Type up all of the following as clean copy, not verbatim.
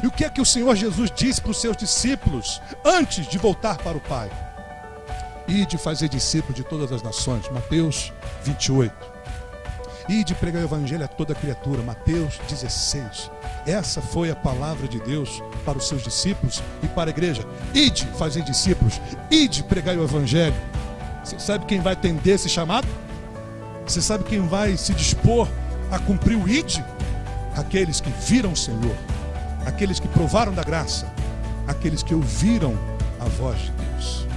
E o que é que o Senhor Jesus disse para os seus discípulos antes de voltar para o Pai? Ide fazer discípulos de todas as nações, Mateus 28. Ide pregar o evangelho a toda criatura, Mateus 16. Essa foi a palavra de Deus para os seus discípulos e para a igreja. Ide fazer discípulos, ide pregar o evangelho. Você sabe quem vai atender esse chamado? Você sabe quem vai se dispor a cumprir o ide? Aqueles que viram o Senhor, aqueles que provaram da graça, aqueles que ouviram a voz de Deus.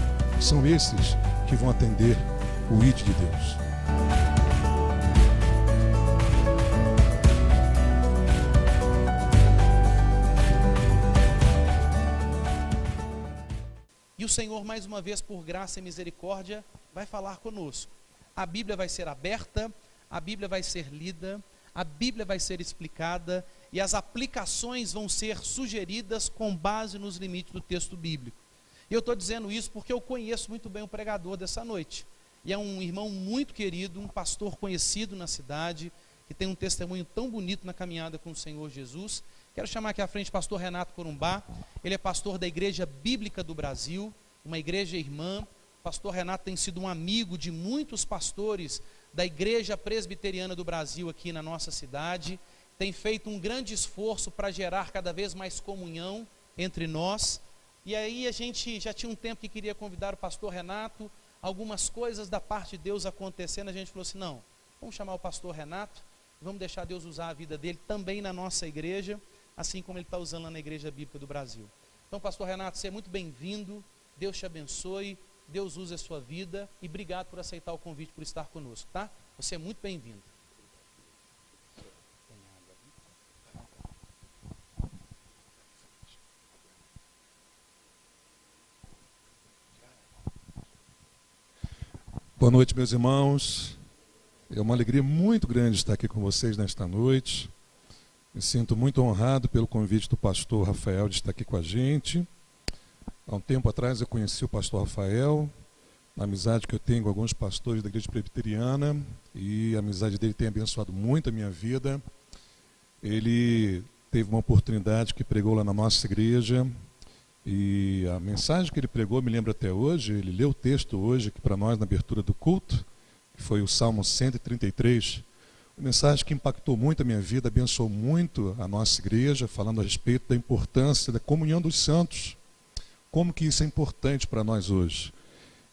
São esses que vão atender o ide de Deus. E o Senhor, mais uma vez, por graça e misericórdia, vai falar conosco. A Bíblia vai ser aberta, a Bíblia vai ser lida, a Bíblia vai ser explicada e as aplicações vão ser sugeridas com base nos limites do texto bíblico. E eu estou dizendo isso porque eu conheço muito bem o pregador dessa noite. E é um irmão muito querido, um pastor conhecido na cidade, que tem um testemunho tão bonito na caminhada com o Senhor Jesus. Quero chamar aqui à frente o pastor Renato Corumbá. Ele é pastor da Igreja Bíblica do Brasil, uma igreja irmã. O pastor Renato tem sido um amigo de muitos pastores da Igreja Presbiteriana do Brasil aqui na nossa cidade. Tem feito um grande esforço para gerar cada vez mais comunhão entre nós. E aí a gente já tinha um tempo que queria convidar o pastor Renato, algumas coisas da parte de Deus acontecendo. A gente falou assim, não, vamos chamar o pastor Renato, vamos deixar Deus usar a vida dele também na nossa igreja, assim como ele está usando lá na Igreja Bíblica do Brasil. Então, pastor Renato, você é muito bem-vindo, Deus te abençoe, Deus use a sua vida e obrigado por aceitar o convite, por estar conosco, tá? Você é muito bem-vindo. Boa noite, meus irmãos. É uma alegria muito grande estar aqui com vocês nesta noite. Me sinto muito honrado pelo convite do pastor Rafael de estar aqui com a gente. Há um tempo atrás eu conheci o pastor Rafael, na amizade que eu tenho com alguns pastores da Igreja Presbiteriana, e a amizade dele tem abençoado muito a minha vida. Ele teve uma oportunidade que pregou lá na nossa igreja, e a mensagem que ele pregou me lembra até hoje. Ele leu o texto hoje aqui para nós na abertura do culto, que foi o Salmo 133, uma mensagem que impactou muito a minha vida, abençoou muito a nossa igreja, falando a respeito da importância da comunhão dos santos, como que isso é importante para nós hoje.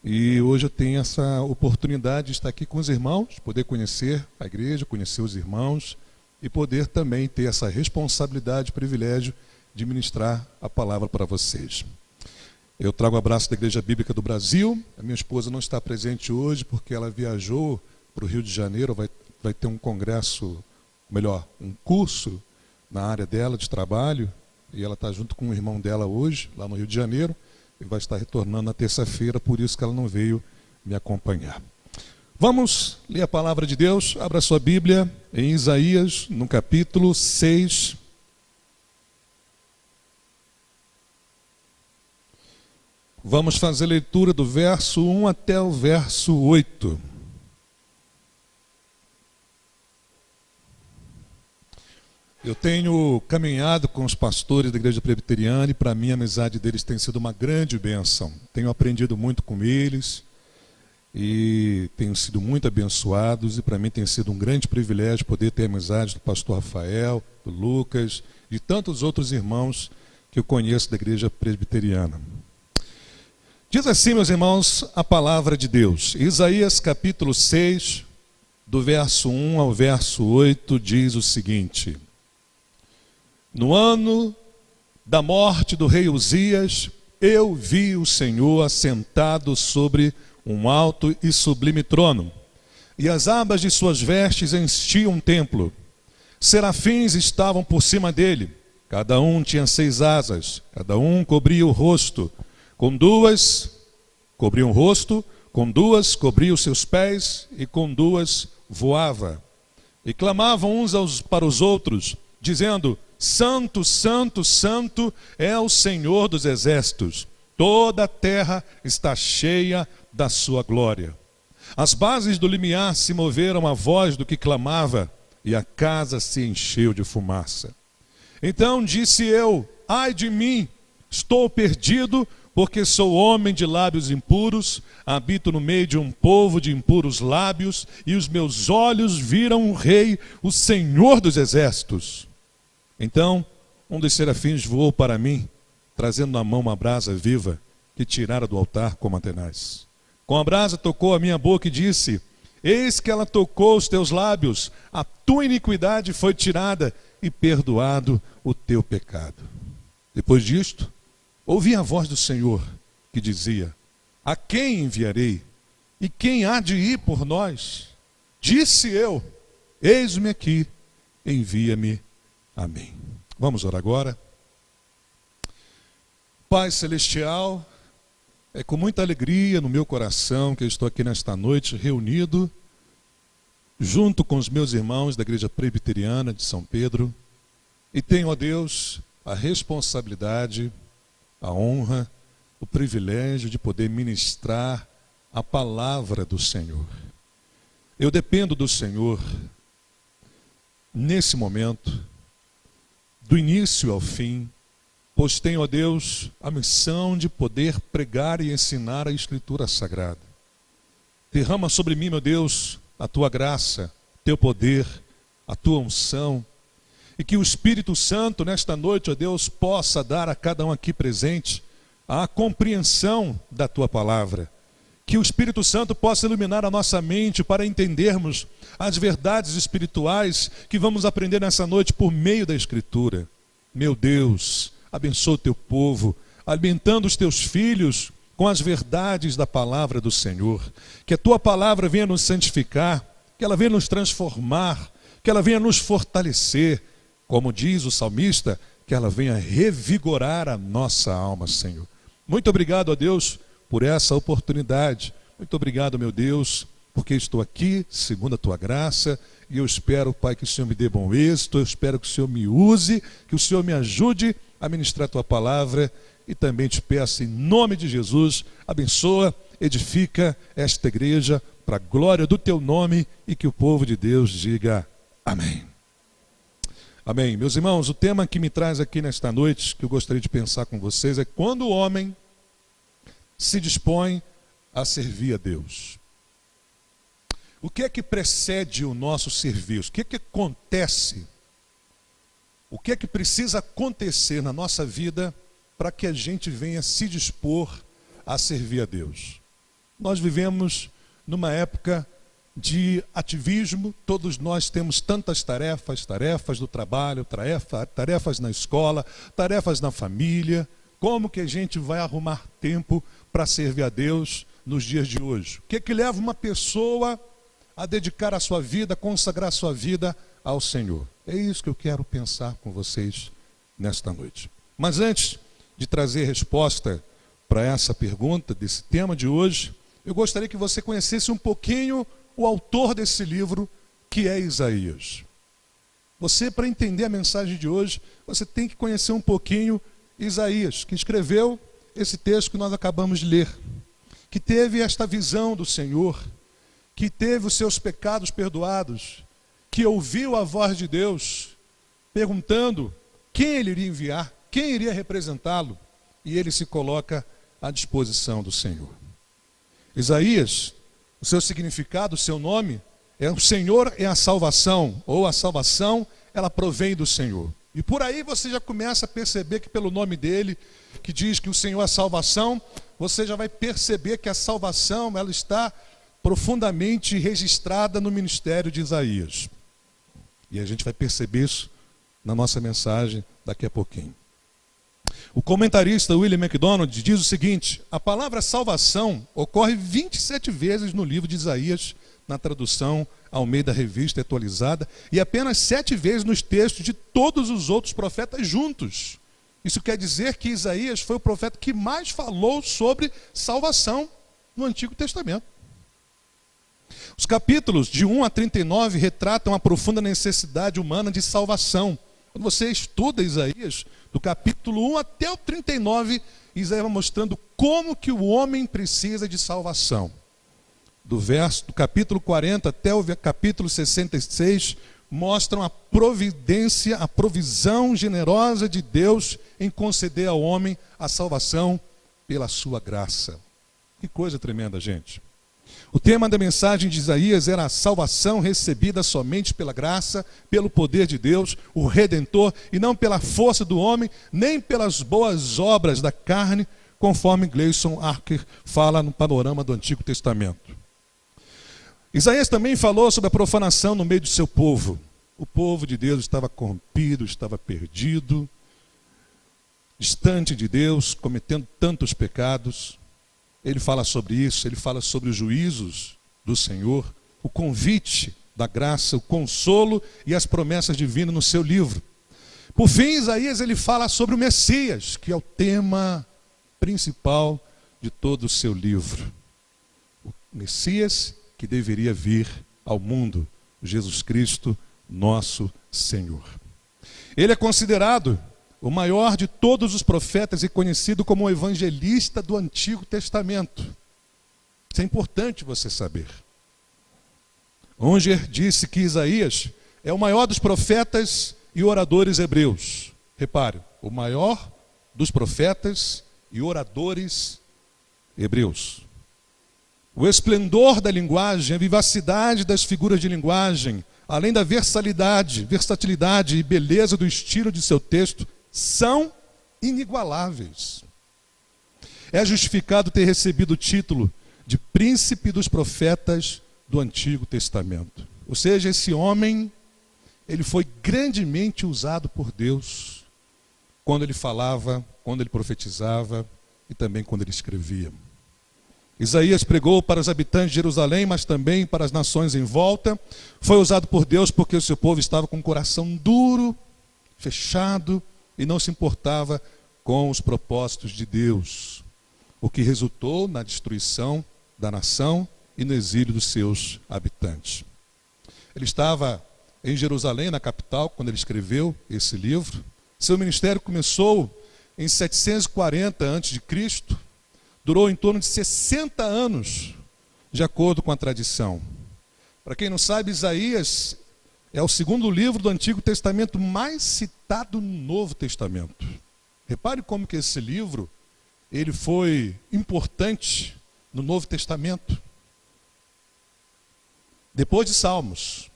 E hoje eu tenho essa oportunidade de estar aqui com os irmãos, poder conhecer a igreja, conhecer os irmãos, e poder também ter essa responsabilidade, privilégio de ministrar a palavra para vocês. Eu trago o abraço da Igreja Bíblica do Brasil. A minha esposa não está presente hoje porque ela viajou para o Rio de Janeiro, vai ter um congresso, melhor, um curso na área dela de trabalho, e ela está junto com o irmão dela hoje, lá no Rio de Janeiro, e vai estar retornando na terça-feira, por isso que ela não veio me acompanhar. Vamos ler a palavra de Deus. Abra sua Bíblia em Isaías, no capítulo 6. Vamos fazer a leitura do verso 1 até o verso 8. Eu tenho caminhado com os pastores da Igreja Presbiteriana e para mim a amizade deles tem sido uma grande bênção. Tenho aprendido muito com eles e tenho sido muito abençoados, e para mim tem sido um grande privilégio poder ter a amizade do pastor Rafael, do Lucas e tantos outros irmãos que eu conheço da Igreja Presbiteriana. Diz assim, meus irmãos, a palavra de Deus. Isaías capítulo 6, do verso 1 ao verso 8, diz o seguinte: no ano da morte do rei Uzias, eu vi o Senhor assentado sobre um alto e sublime trono, e as abas de suas vestes enchiam o templo. Serafins estavam por cima dele, cada um tinha 6 asas, cada um cobria o rosto, com 2 cobria o rosto, com 2 cobria os seus pés, e com 2 voava. E clamavam uns para os outros, dizendo: Santo, Santo, Santo é o Senhor dos exércitos, toda a terra está cheia da sua glória. As bases do limiar se moveram à voz do que clamava, e a casa se encheu de fumaça. Então disse eu: ai de mim, estou perdido, porque sou homem de lábios impuros, habito no meio de um povo de impuros lábios, e os meus olhos viram o Rei, o Senhor dos Exércitos. Então, um dos serafins voou para mim, trazendo na mão uma brasa viva, que tirara do altar como a tenaz. Com a brasa tocou a minha boca e disse: eis que ela tocou os teus lábios, a tua iniquidade foi tirada, e perdoado o teu pecado. Depois disto, ouvi a voz do Senhor, que dizia: a quem enviarei? E quem há de ir por nós? Disse eu: eis-me aqui, envia-me a mim. Vamos orar agora. Pai Celestial, é com muita alegria no meu coração que eu estou aqui nesta noite reunido, junto com os meus irmãos da Igreja Presbiteriana de São Pedro, e tenho, ó Deus, a responsabilidade, a honra, o privilégio de poder ministrar a palavra do Senhor. Eu dependo do Senhor, nesse momento, do início ao fim, pois tenho, ó Deus, a missão de poder pregar e ensinar a Escritura Sagrada. Derrama sobre mim, meu Deus, a tua graça, teu poder, a tua unção, e que o Espírito Santo, nesta noite, ó Deus, possa dar a cada um aqui presente a compreensão da tua palavra. Que o Espírito Santo possa iluminar a nossa mente para entendermos as verdades espirituais que vamos aprender nessa noite por meio da Escritura. Meu Deus, abençoa o teu povo, alimentando os teus filhos com as verdades da palavra do Senhor. Que a tua palavra venha nos santificar, que ela venha nos transformar, que ela venha nos fortalecer. Como diz o salmista, que ela venha revigorar a nossa alma, Senhor. Muito obrigado, ó Deus, por essa oportunidade. Muito obrigado, meu Deus, porque estou aqui, segundo a tua graça, e eu espero, Pai, que o Senhor me dê bom êxito, eu espero que o Senhor me use, que o Senhor me ajude a ministrar a tua palavra, e também te peço, em nome de Jesus, abençoa, edifica esta igreja, para a glória do teu nome, e que o povo de Deus diga amém. Amém. Meus irmãos, o tema que me traz aqui nesta noite, que eu gostaria de pensar com vocês, é quando o homem se dispõe a servir a Deus. O que é que precede o nosso serviço? O que é que acontece? O que é que precisa acontecer na nossa vida para que a gente venha se dispor a servir a Deus? Nós vivemos numa época de ativismo, todos nós temos tantas tarefas do trabalho, tarefas na escola, tarefas na família. Como que a gente vai arrumar tempo para servir a Deus nos dias de hoje? O que é que leva uma pessoa a dedicar a sua vida, a consagrar a sua vida ao Senhor? É isso que eu quero pensar com vocês nesta noite. Mas antes de trazer resposta para essa pergunta, desse tema de hoje, eu gostaria que você conhecesse um pouquinho o autor desse livro, que é Isaías. Você, para entender a mensagem de hoje, você tem que conhecer um pouquinho Isaías, que escreveu esse texto que nós acabamos de ler, que teve esta visão do Senhor, que teve os seus pecados perdoados, que ouviu a voz de Deus, perguntando quem ele iria enviar, quem iria representá-lo, e ele se coloca à disposição do Senhor. Isaías, o seu significado, o seu nome, é o Senhor é a salvação, ou a salvação, ela provém do Senhor. E por aí você já começa a perceber que pelo nome dele, que diz que o Senhor é a salvação, você já vai perceber que a salvação, ela está profundamente registrada no ministério de Isaías. E a gente vai perceber isso na nossa mensagem daqui a pouquinho. O comentarista William MacDonald diz o seguinte: a palavra salvação ocorre 27 vezes no livro de Isaías, na tradução Almeida Revista Atualizada, e apenas 7 vezes nos textos de todos os outros profetas juntos. Isso quer dizer que Isaías foi o profeta que mais falou sobre salvação no Antigo Testamento. Os capítulos de 1 a 39 retratam a profunda necessidade humana de salvação. Quando você estuda Isaías, do capítulo 1 até o 39, Isaías vai mostrando como que o homem precisa de salvação. Do capítulo 40 até o capítulo 66, mostram a providência, a provisão generosa de Deus em conceder ao homem a salvação pela sua graça. Que coisa tremenda, gente. O tema da mensagem de Isaías era a salvação recebida somente pela graça, pelo poder de Deus, o Redentor, e não pela força do homem, nem pelas boas obras da carne, conforme Gleison Archer fala no panorama do Antigo Testamento. Isaías também falou sobre a profanação no meio do seu povo. O povo de Deus estava corrompido, estava perdido, distante de Deus, cometendo tantos pecados. Ele fala sobre isso, ele fala sobre os juízos do Senhor, o convite da graça, o consolo e as promessas divinas no seu livro. Por fim, Isaías ele fala sobre o Messias, que é o tema principal de todo o seu livro. O Messias que deveria vir ao mundo, Jesus Cristo, nosso Senhor. Ele é considerado o maior de todos os profetas e conhecido como o evangelista do Antigo Testamento. Isso é importante você saber. Unger disse que Isaías é o maior dos profetas e oradores hebreus. Repare, o maior dos profetas e oradores hebreus. O esplendor da linguagem, a vivacidade das figuras de linguagem, além da versatilidade e beleza do estilo de seu texto, são inigualáveis. É justificado ter recebido o título de príncipe dos profetas do Antigo Testamento. Ou seja, esse homem, ele foi grandemente usado por Deus quando ele falava, quando ele profetizava e também quando ele escrevia. Isaías pregou para os habitantes de Jerusalém, mas também para as nações em volta. Foi usado por Deus porque o seu povo estava com o coração duro, fechado, e não se importava com os propósitos de Deus, o que resultou na destruição da nação e no exílio dos seus habitantes. Ele estava em Jerusalém, na capital, quando ele escreveu esse livro. Seu ministério começou em 740 a.C., durou em torno de 60 anos, de acordo com a tradição. Para quem não sabe, Isaías é o segundo livro do Antigo Testamento mais citado no Novo Testamento. Repare como que esse livro ele foi importante no Novo Testamento. Depois de Salmos.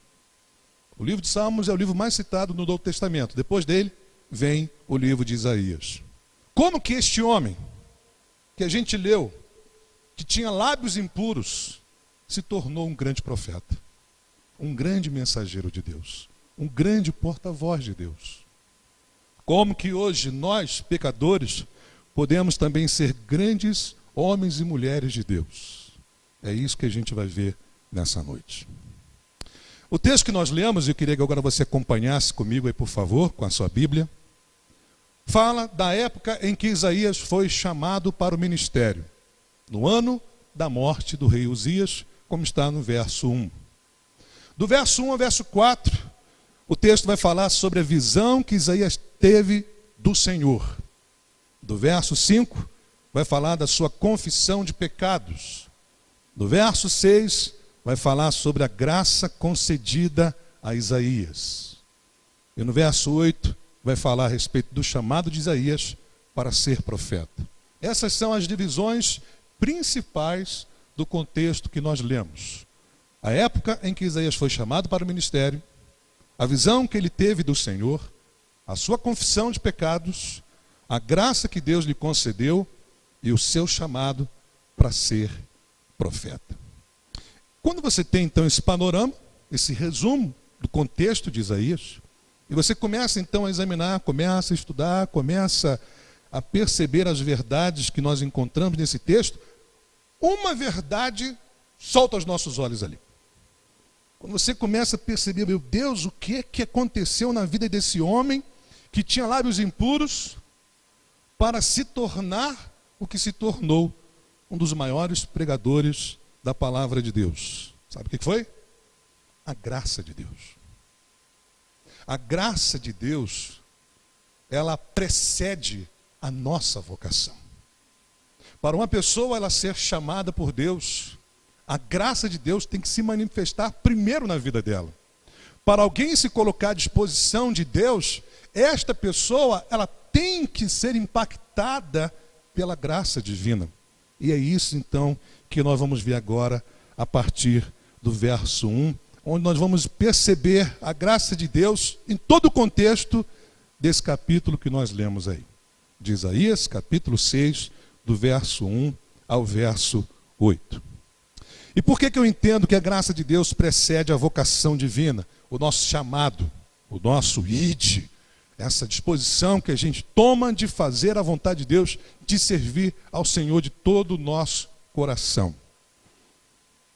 O livro de Salmos é o livro mais citado no Novo Testamento. Depois dele vem o livro de Isaías. Como que este homem, que a gente leu, que tinha lábios impuros, se tornou um grande profeta? Um grande mensageiro de Deus, um grande porta-voz de Deus. Como que hoje nós, pecadores, podemos também ser grandes homens e mulheres de Deus? É isso que a gente vai ver nessa noite. O texto que nós lemos, eu queria que agora você acompanhasse comigo aí, por favor, com a sua Bíblia, fala da época em que Isaías foi chamado para o ministério, no ano da morte do rei Uzias, como está no verso 1. Do verso 1 ao verso 4, o texto vai falar sobre a visão que Isaías teve do Senhor. Do verso 5, vai falar da sua confissão de pecados. Do verso 6, vai falar sobre a graça concedida a Isaías. E no verso 8, vai falar a respeito do chamado de Isaías para ser profeta. Essas são as divisões principais do contexto que nós lemos. A época em que Isaías foi chamado para o ministério, a visão que ele teve do Senhor, a sua confissão de pecados, a graça que Deus lhe concedeu e o seu chamado para ser profeta. Quando você tem então esse panorama, esse resumo do contexto de Isaías, e você começa então a examinar, começa a estudar, começa a perceber as verdades que nós encontramos nesse texto, uma verdade salta aos nossos olhos ali. Quando você começa a perceber, meu Deus, o que é que aconteceu na vida desse homem que tinha lábios impuros para se tornar o que se tornou um dos maiores pregadores da palavra de Deus. Sabe o que foi? A graça de Deus. A graça de Deus, ela precede a nossa vocação. Para uma pessoa ela ser chamada por Deus, a graça de Deus tem que se manifestar primeiro na vida dela. para alguém se colocar à disposição de Deus, esta pessoa, ela tem que ser impactada pela graça divina. E é isso então que nós vamos ver agora a partir do verso 1, onde nós vamos perceber a graça de Deus em todo o contexto desse capítulo que nós lemos aí. De Isaías, capítulo 6, do verso 1 ao verso 8. E por que eu entendo que a graça de Deus precede a vocação divina, o nosso chamado, o nosso id, essa disposição que a gente toma de fazer a vontade de Deus, de servir ao Senhor de todo o nosso coração?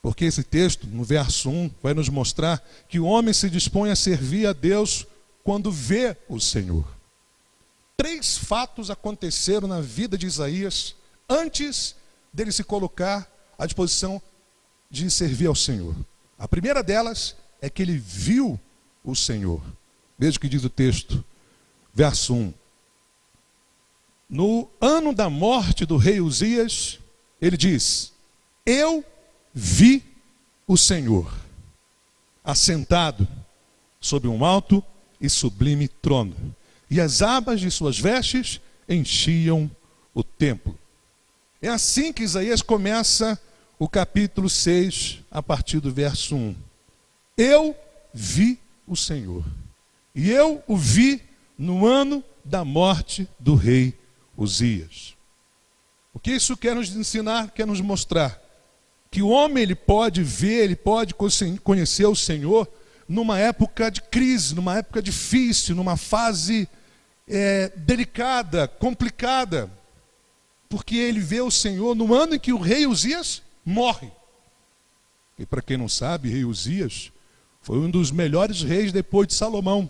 Porque esse texto, no verso 1, vai nos mostrar que o homem se dispõe a servir a Deus quando vê o Senhor. 3 fatos aconteceram na vida de Isaías antes dele se colocar à disposição de servir ao Senhor. A primeira delas é que ele viu o Senhor. Veja o que diz o texto, verso 1. No ano da morte do rei Uzias, ele diz: eu vi o Senhor, assentado sobre um alto e sublime trono, e as abas de suas vestes enchiam o templo. É assim que Isaías começa o capítulo 6, a partir do verso 1. Eu vi o Senhor, e eu o vi no ano da morte do rei Uzias. O que isso quer nos ensinar, quer nos mostrar? Que o homem ele pode ver, ele pode conhecer o Senhor numa época de crise, numa época difícil, numa fase delicada, complicada. Porque ele vê o Senhor no ano em que o rei Uzias morre. E para quem não sabe, rei Uzias foi um dos melhores reis depois de Salomão.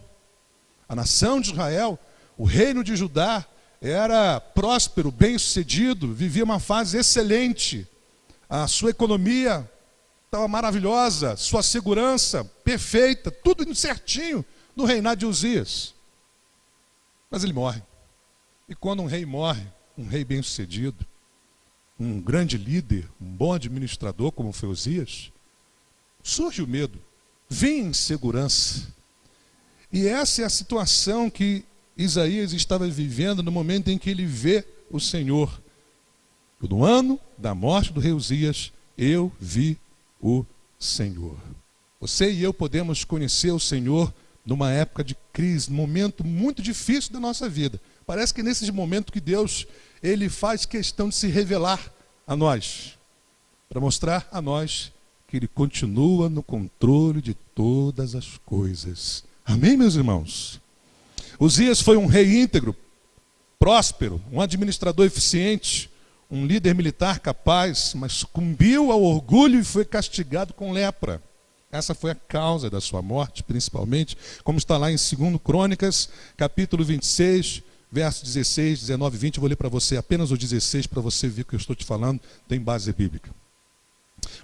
A nação de Israel, o reino de Judá, era próspero, bem-sucedido, vivia uma fase excelente. A sua economia estava maravilhosa, sua segurança perfeita, tudo indo certinho no reinado de Uzias. Mas ele morre. E quando um rei morre, um rei bem-sucedido, um grande líder, um bom administrador como foi Uzias, surge o medo, vem a insegurança. E essa é a situação que Isaías estava vivendo no momento em que ele vê o Senhor. No ano da morte do rei Uzias, eu vi o Senhor. Você e eu podemos conhecer o Senhor numa época de crise, num momento muito difícil da nossa vida. Parece que nesses momentos que Deus, ele faz questão de se revelar a nós, para mostrar a nós que ele continua no controle de todas as coisas. Amém, meus irmãos? Uzias foi um rei íntegro, próspero, um administrador eficiente, um líder militar capaz, mas sucumbiu ao orgulho e foi castigado com lepra. Essa foi a causa da sua morte, principalmente, como está lá em 2 Crônicas, capítulo 26, versos 16, 19 e 20. Eu vou ler para você apenas o 16, para você ver o que eu estou te falando, tem base bíblica.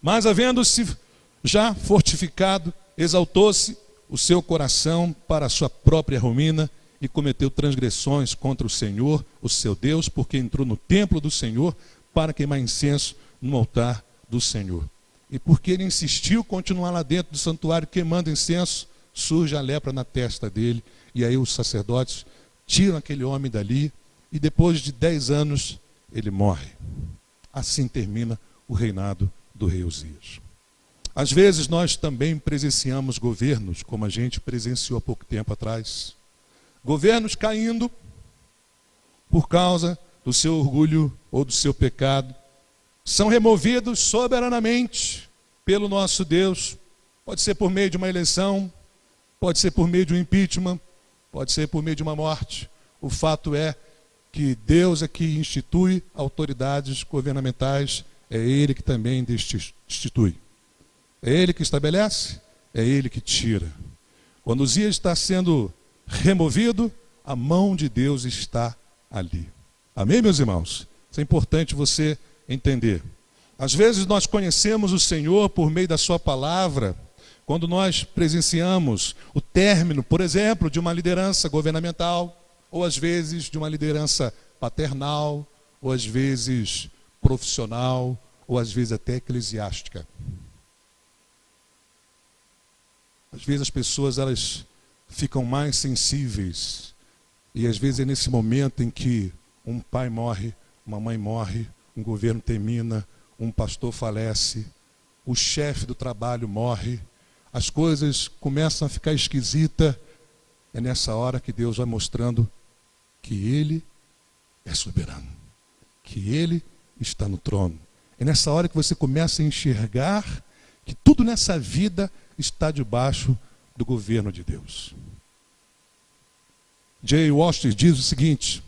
Mas, havendo-se já fortificado, exaltou-se o seu coração para a sua própria ruína e cometeu transgressões contra o Senhor, o seu Deus, porque entrou no templo do Senhor para queimar incenso no altar do Senhor. E porque ele insistiu em continuar lá dentro do santuário queimando incenso, surge a lepra na testa dele, e aí os sacerdotes tiram aquele homem dali, e depois de 10 anos ele morre. Assim termina o reinado do rei Uzias. Às vezes nós também presenciamos governos, como a gente presenciou há pouco tempo atrás. Governos caindo por causa do seu orgulho ou do seu pecado. São removidos soberanamente pelo nosso Deus. Pode ser por meio de uma eleição, pode ser por meio de um impeachment, pode ser por meio de uma morte. O fato é que Deus é que institui autoridades governamentais, é Ele que também destitui. É Ele que estabelece, é Ele que tira. Quando Uzias está sendo removido, a mão de Deus está ali. Amém, meus irmãos? Isso é importante você entender. Às vezes nós conhecemos o Senhor por meio da sua palavra, quando nós presenciamos o término, por exemplo, de uma liderança governamental, ou às vezes de uma liderança paternal, ou às vezes profissional, ou às vezes até eclesiástica. Às vezes as pessoas elas ficam mais sensíveis. E às vezes é nesse momento em que um pai morre, uma mãe morre, um governo termina, um pastor falece, o chefe do trabalho morre, as coisas começam a ficar esquisitas. É nessa hora que Deus vai mostrando que Ele é soberano, que Ele está no trono. É nessa hora que você começa a enxergar que tudo nessa vida está debaixo do governo de Deus. J. Washington diz o seguinte: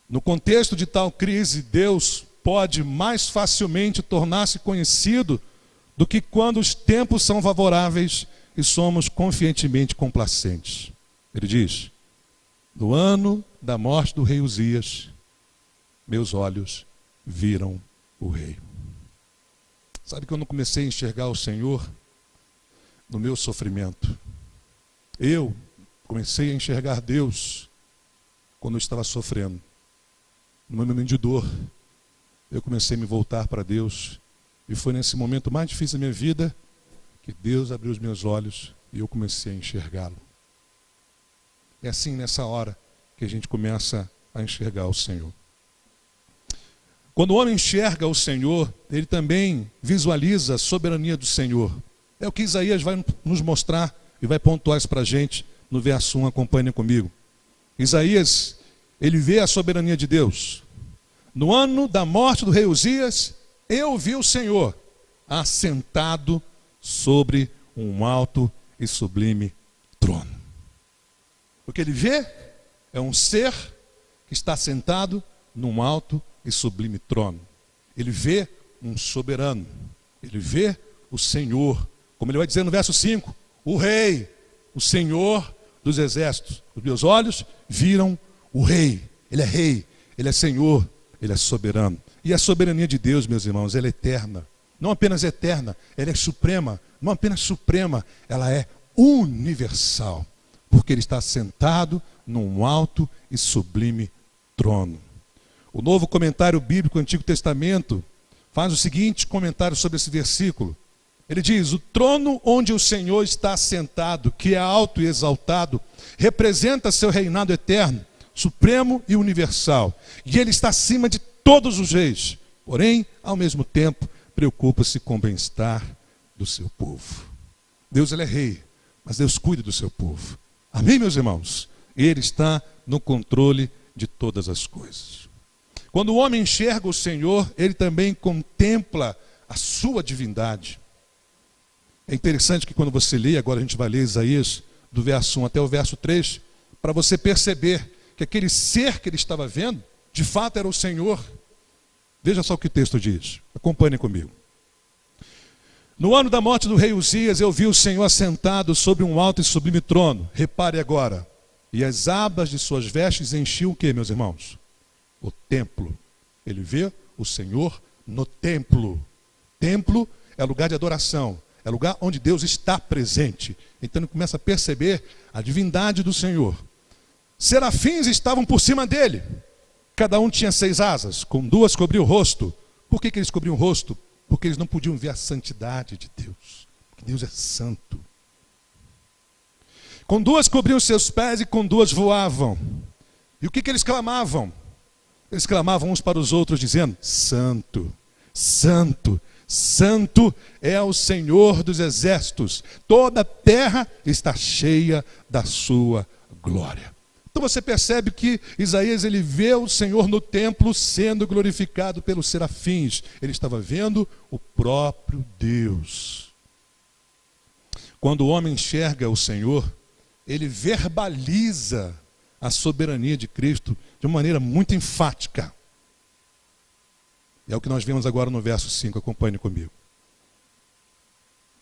no contexto de tal crise, Deus pode mais facilmente tornar-se conhecido do que quando os tempos são favoráveis e somos confiantemente complacentes. Ele diz: no ano da morte do rei Uzias, meus olhos viram o rei. Sabe que eu não comecei a enxergar o Senhor no meu sofrimento. Eu comecei a enxergar Deus quando eu estava sofrendo. No meu momento de dor, eu comecei a me voltar para Deus. E foi nesse momento mais difícil da minha vida que Deus abriu os meus olhos e eu comecei a enxergá-lo. É assim nessa hora que a gente começa a enxergar o Senhor. Quando o homem enxerga o Senhor, ele também visualiza a soberania do Senhor. É o que Isaías vai nos mostrar e vai pontuar isso para a gente no verso 1, acompanhem comigo. Isaías, ele vê a soberania de Deus. No ano da morte do rei Uzias, eu vi o Senhor assentado sobre um alto e sublime trono. O que ele vê é um ser que está sentado num alto e sublime trono. Ele vê um soberano. Ele vê o Senhor. Como ele vai dizer no verso 5, o rei, o Senhor dos exércitos. Os meus olhos viram o rei. Ele é rei, ele é Senhor, ele é soberano. E a soberania de Deus, meus irmãos, ela é eterna. Não apenas eterna, ela é suprema. Não apenas suprema, ela é universal. Porque ele está sentado num alto e sublime trono. O Novo Comentário Bíblico do Antigo Testamento faz o seguinte comentário sobre esse versículo. Ele diz: o trono onde o Senhor está sentado, que é alto e exaltado, representa seu reinado eterno, supremo e universal. E ele está acima de todos os reis. Porém, ao mesmo tempo, preocupa-se com o bem-estar do seu povo. Deus, ele é rei, mas Deus cuida do seu povo. Amém, meus irmãos? Ele está no controle de todas as coisas. Quando o homem enxerga o Senhor, ele também contempla a sua divindade. É interessante que quando você lê, agora a gente vai ler Isaías do verso 1 até o verso 3, para você perceber que aquele ser que ele estava vendo, de fato era o Senhor. Veja só o que o texto diz, acompanhem comigo. No ano da morte do rei Uzias, eu vi o Senhor assentado sobre um alto e sublime trono. Repare agora, e as abas de suas vestes enchiam o que, meus irmãos? O templo. Ele vê o Senhor no templo. Templo é lugar de adoração, é lugar onde Deus está presente. Então ele começa a perceber a divindade do Senhor. Serafins estavam por cima dele. Cada um tinha 6 asas, com 2 cobriam o rosto. Por que eles cobriam o rosto? Porque eles não podiam ver a santidade de Deus. Porque Deus é santo. Com 2 cobriam seus pés e com 2 voavam. E o que eles clamavam? Eles clamavam uns para os outros dizendo: Santo, Santo, Santo é o Senhor dos exércitos. Toda a terra está cheia da sua glória. Então você percebe que Isaías, ele vê o Senhor no templo sendo glorificado pelos serafins. Ele estava vendo o próprio Deus. Quando o homem enxerga o Senhor, ele verbaliza a soberania de Cristo de uma maneira muito enfática. É o que nós vemos agora no verso 5, acompanhe comigo.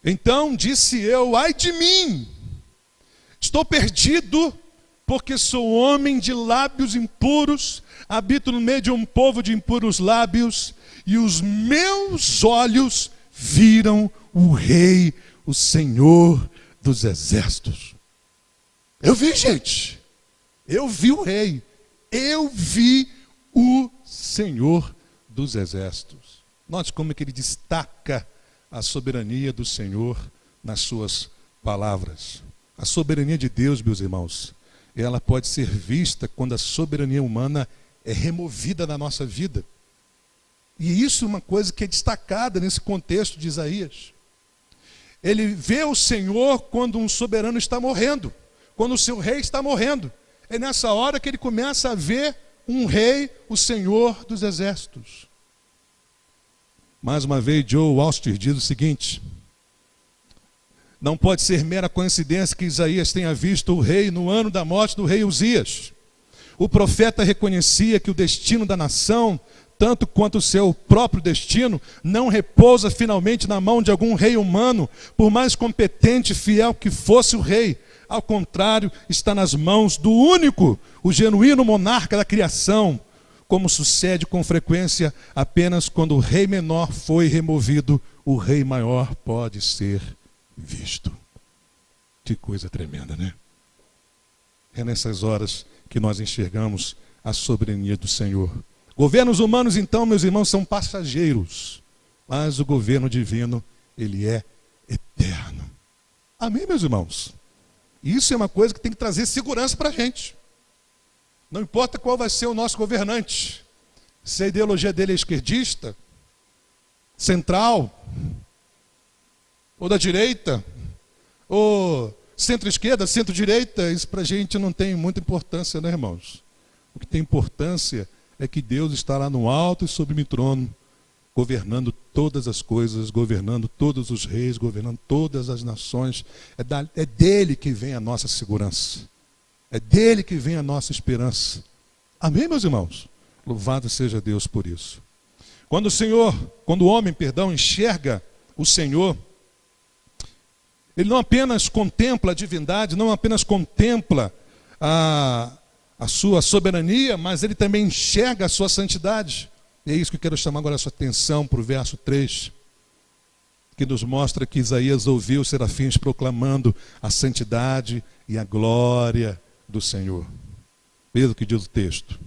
Então disse eu: ai de mim, estou perdido, porque sou homem de lábios impuros, habito no meio de um povo de impuros lábios, e os meus olhos viram o Rei, o Senhor dos exércitos. Eu vi, gente, eu vi o Rei, eu vi o Senhor dos exércitos. Note como é que ele destaca a soberania do Senhor nas suas palavras. A soberania de Deus, meus irmãos, ela pode ser vista quando a soberania humana é removida da nossa vida. E isso é uma coisa que é destacada nesse contexto de Isaías. Ele vê o Senhor quando um soberano está morrendo, quando o seu rei está morrendo. É nessa hora que ele começa a ver um rei, o Senhor dos exércitos. Mais uma vez, Joe Auster diz o seguinte: não pode ser mera coincidência que Isaías tenha visto o rei no ano da morte do rei Uzias. O profeta reconhecia que o destino da nação, tanto quanto o seu próprio destino, não repousa finalmente na mão de algum rei humano, por mais competente e fiel que fosse o rei. Ao contrário, está nas mãos do único, o genuíno monarca da criação, como sucede com frequência apenas quando o rei menor foi removido, o rei maior pode ser visto. Que coisa tremenda, né? É nessas horas que nós enxergamos a soberania do Senhor. Governos humanos, então, meus irmãos, são passageiros, mas o governo divino, ele é eterno. Amém, meus irmãos? Isso é uma coisa que tem que trazer segurança para a gente. Não importa qual vai ser o nosso governante, se a ideologia dele é esquerdista, central, ou da direita, ou centro-esquerda, centro-direita, isso para a gente não tem muita importância, né, irmãos? O que tem importância é que Deus está lá no alto e sublime trono, governando todas as coisas, governando todos os reis, governando todas as nações. É dele que vem a nossa segurança. É dele que vem a nossa esperança. Amém, meus irmãos? Louvado seja Deus por isso. Quando o homem, enxerga o Senhor, ele não apenas contempla a divindade, não apenas contempla a sua soberania, mas ele também enxerga a sua santidade. E é isso que eu quero chamar agora a sua atenção para o verso 3, que nos mostra que Isaías ouviu os serafins proclamando a santidade e a glória do Senhor. Veja o que diz o texto.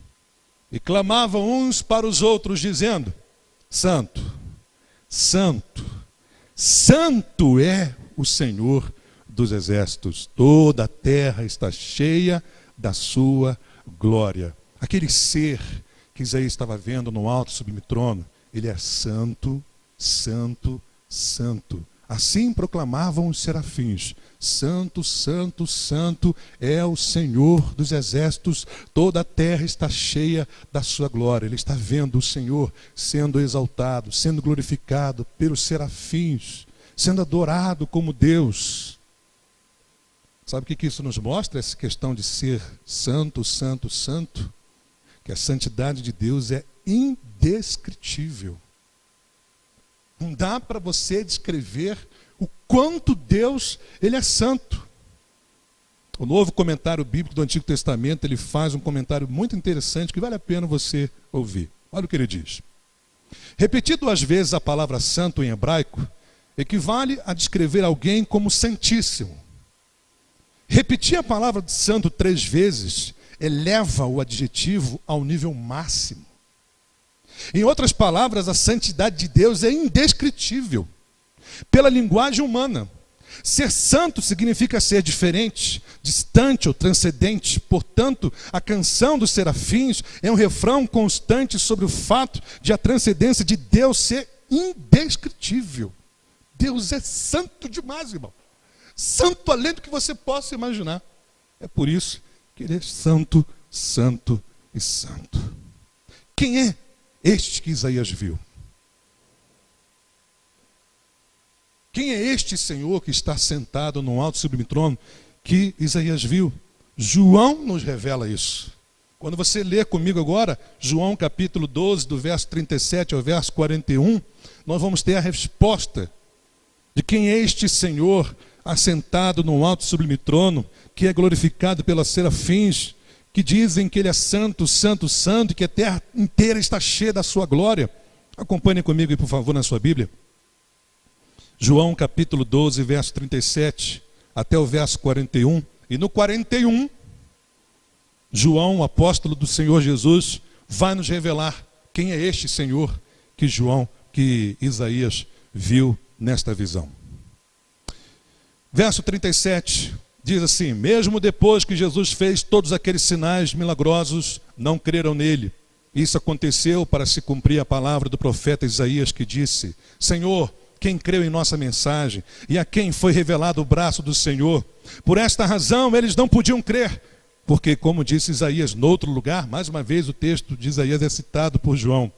E clamavam uns para os outros, dizendo: Santo, Santo, Santo é o Senhor dos exércitos. Toda a terra está cheia da sua glória. Aquele ser que Isaías estava vendo no alto sublime trono, ele é santo, santo, santo. Assim proclamavam os serafins: Santo, Santo, Santo é o Senhor dos exércitos, toda a terra está cheia da sua glória. Ele está vendo o Senhor sendo exaltado, sendo glorificado pelos serafins, sendo adorado como Deus. Sabe o que isso nos mostra? Essa questão de ser santo, santo, santo. Que a santidade de Deus é indescritível. Não dá para você descrever o quanto Deus, ele é santo. O novo comentário bíblico do Antigo Testamento, ele faz um comentário muito interessante que vale a pena você ouvir. Olha o que ele diz. Repetir 2 vezes a palavra santo em hebraico equivale a descrever alguém como santíssimo. Repetir a palavra santo 3 vezes eleva o adjetivo ao nível máximo. Em outras palavras, a santidade de Deus é indescritível pela linguagem humana. Ser santo significa ser diferente, distante ou transcendente. Portanto, a canção dos serafins é um refrão constante sobre o fato de a transcendência de Deus ser indescritível. Deus é santo demais, irmão. Santo além do que você possa imaginar. É por isso que ele é santo, santo e santo. Quem é este que Isaías viu? Quem é este Senhor que está sentado no alto sublime trono que Isaías viu? João nos revela isso. Quando você lê comigo agora, João capítulo 12, do verso 37 ao verso 41, nós vamos ter a resposta de quem é este Senhor assentado no alto sublime trono, que é glorificado pelos serafins, que dizem que ele é santo, santo, santo, e que a terra inteira está cheia da sua glória. Acompanhe comigo aí, por favor, na sua Bíblia. João capítulo 12, verso 37 até o verso 41. E no 41, João, o apóstolo do Senhor Jesus, vai nos revelar quem é este Senhor que Isaías viu nesta visão. Verso 37 diz assim: mesmo depois que Jesus fez todos aqueles sinais milagrosos, não creram nele. Isso aconteceu para se cumprir a palavra do profeta Isaías, que disse: Senhor, quem creu em nossa mensagem e a quem foi revelado o braço do Senhor? Por esta razão eles não podiam crer, porque, como disse Isaías noutro lugar, mais uma vez o texto de Isaías é citado por João: